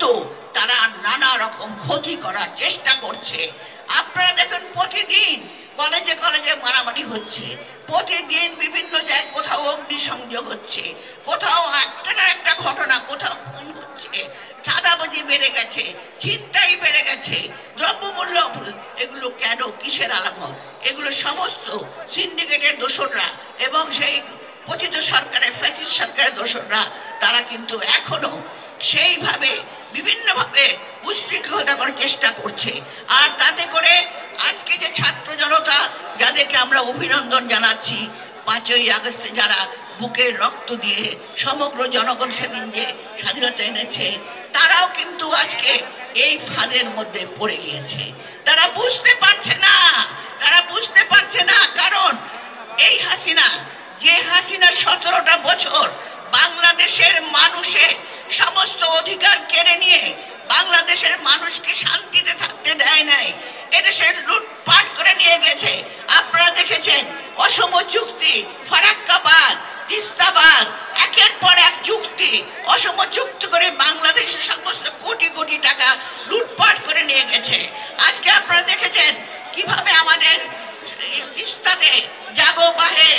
কিন্তু তারা নানা রকম ক্ষতি করার চেষ্টা করছে। আপনারা দেখুন প্রতিদিন কলেজে কলেজে মারামারি হচ্ছে, প্রতিদিন বিভিন্ন জায়গায় কোথাও অগ্নিসংযোগ হচ্ছে, কোথাও একটা না একটা ঘটনা, কোথাও খুন হচ্ছে, চাঁদাবাজি বেড়ে গেছে, ছিনতাই বেড়ে গেছে, দ্রব্যমূল্য। এগুলো কেন, কিসের আলামত? এগুলো সমস্ত সিন্ডিকেটের দোসররা এবং সেই পতিত সরকারের, ফ্যাসিস্ট সরকারের দোসররা। তারা কিন্তু এখনো সেইভাবে বিভিন্নভাবে উশৃঙ্খলতা করার চেষ্টা করছে। আর তাতে করে আজকে যে ছাত্র জনতা, যাদেরকে আমরা অভিনন্দন জানাচ্ছি, 5ই আগস্টে যারা বুকের রক্ত দিয়ে সমগ্র জনগণ সেদিন যে স্বাধীনতা এনেছে, তারাও কিন্তু আজকে এই ফাঁদের মধ্যে পড়ে গিয়েছে। তারা বুঝতে পারছে না, তারা বুঝতে পারছে না। কারণ এই হাসিনা, যে হাসিনা 17টা বছর বাংলাদেশের মানুষের সমস্ত অধিকার কেড়ে নিয়ে বাংলাদেশের মানুষকে শান্তিতে থাকতে দেয় নাই, এদেশের লুটপাট করে নিয়ে গেছে। আপনারা দেখেছেন অসম চুক্তি, ফারাক্কাবাদ, তিস্তাবাদ, একের পর এক চুক্তি, অসম চুক্তি করে বাংলাদেশের সমস্ত কোটি কোটি টাকা লুটপাট করে নিয়ে গেছে। আজকে আপনারা দেখেছেন কিভাবে আমাদের তিস্তাতে জাগো বাহে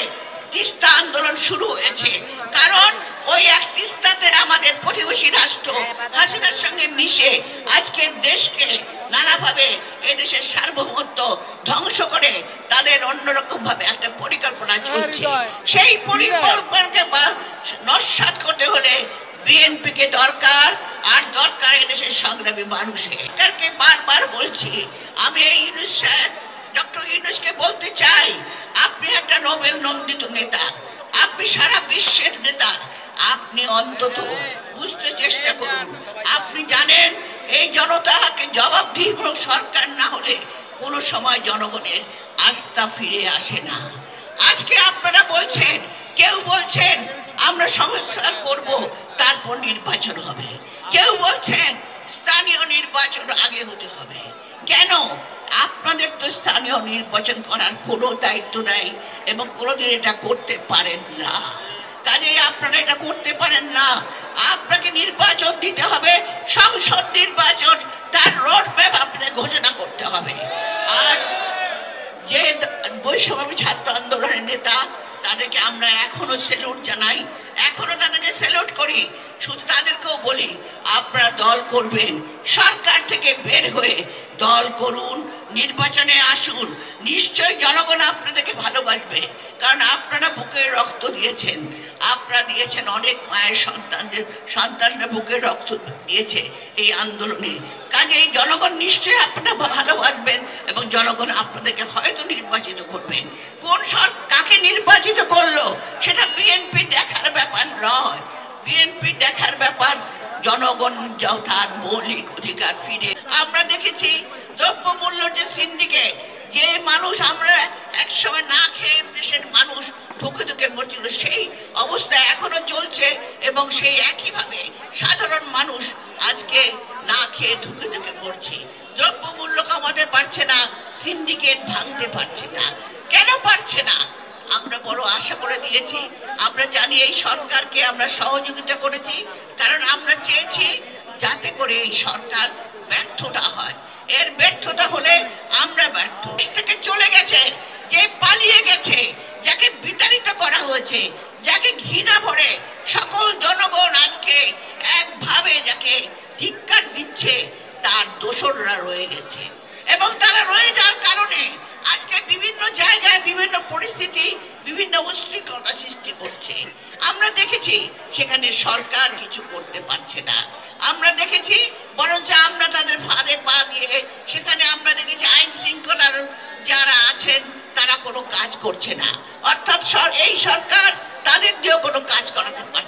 তিস্তা আন্দোলন শুরু হয়েছে। কারণ ওই এক তিস্তাতে আমাদের প্রতিবেশী রাষ্ট্র হাসিনার সঙ্গে মিশে আজকে দেশকে নানাভাবে এদেশের সার্বভৌমত্ব ধ্বংস করে তাদের অন্যরকম ভাবে একটা পরিকল্পনা চলছে। সেই পরিকল্পনাকে নস্যাৎ করতে হলে বিএনপিকে দরকার, আর দরকার এদেশের সংগ্রামী মানুষের। বারবার বলছি, আমি এই ইউনূস সাহেব, ডক্টর ইউনূসকে বলতে চাই, আপনি একটা নোবেল নন্দিত নেতা, আপনি সারা বিশ্বের নেতা, আপনি অন্তত বুঝতে চেষ্টা করুন। আপনি জানেন এই জনতাকে জবাবদিহি সরকার না হলে কোনো সময় জনগণের আস্থা ফিরে আসে না। আজকে আপনারা বলছেন, কেউ বলছেন আমরা সংস্কার করব, তারপর নির্বাচন হবে, কেউ বলছেন স্থানীয় নির্বাচন আগে হতে হবে। কেন? আপনাদের তো স্থানীয় নির্বাচন করার কোনো দায়িত্ব নাই এবং কোনোদিন এটা করতে পারেন না। কাজেই আপনারা এটা করতে পারেন না। আপনাকে নির্বাচন দিতে হবে, সংসদ নির্বাচন, তার রোড ম্যাপ আপনাকে ঘোষণা করতে হবে। আর যে বৈষম্য ছাত্র আন্দোলনের নেতা, তাদেরকে আমরা এখনো স্যালুট জানাই, এখনো তাদেরকে স্যালুট করি। শুধু তাদেরকেও বলি, আপনারা দল করবেন, সরকার থেকে বের হয়ে দল করুন, নির্বাচনে আসুন, নিশ্চয়ই জনগণ আপনাদেরকে ভালোবাসবে। কারণ আপনারা বুকের রক্ত দিয়েছেন, আপনারা দিয়েছেন অনেক মায়ের সন্তানরা বুকের রক্ত দিয়েছে এই আন্দোলনে। কাজে এই জনগণ নিশ্চয়ই আপনারা ভালোবাসবেন এবং জনগণ আপনাদেরকে হয়তো নির্বাচিত করবেন। কোন কাকে নির্বাচিত করলো সেটা বিএনপি দেখার ব্যাপার নয়, বিএনপি দেখার ব্যাপার জনগণ তার মৌলিক অধিকার ফিরে। আমরা দেখেছি দ্রব্যমূল্য যে সিন্ডিকেট, যে মানুষ আমরা একসময় না খেয়ে দেশের মানুষ ধুকে ধুকে মরছিল, সেই অবস্থা এখনো চলছে এবং সেই একইভাবে সাধারণ মানুষ আজকে না খেয়ে ধুকে ধুকে মরছে। দ্রব্যমূল্য কমাতে পারছে না, সিন্ডিকেট ভাঙতে পারছে না। কেন পারছে না? আমরা বড় আশা করে দিয়েছি, আমরা জানি এই সরকারকে আমরা সহযোগিতা করেছি, কারণ আমরা চেয়েছি যাতে করে এই সরকার ব্যর্থ না হয়। এর ব্যর্থতা হলে আমরা ব্যর্থ। থেকে চলে গেছে, যে পালিয়ে গেছে, যাকে বিতাড়িত করা হয়েছে, যাকে ঘৃণা ভরে সকল জনগণ আজকে একভাবে যাকে ধিক্কার দিচ্ছে, তার দোসররা রয়ে গেছে এবং তারা রয়ে যাওয়ার কারণে আজকে বিভিন্ন জায়গায় বিভিন্ন পরিস্থিতি, বিভিন্ন উশৃঙ্খলতা সৃষ্টি করছে। আমরা দেখেছি সেখানে সরকার কিছু করতে পারছে না। আমরা দেখেছি বরঞ্চ আমরা তাদের ফাঁদে পা দিয়ে সেখানে আমরা দেখেছি আইন শৃঙ্খলার যারা আছেন তারা কোনো কাজ করছে না। অর্থাৎ এই সরকার তাদের দিয়েও কোনো কাজ করাতে পারছে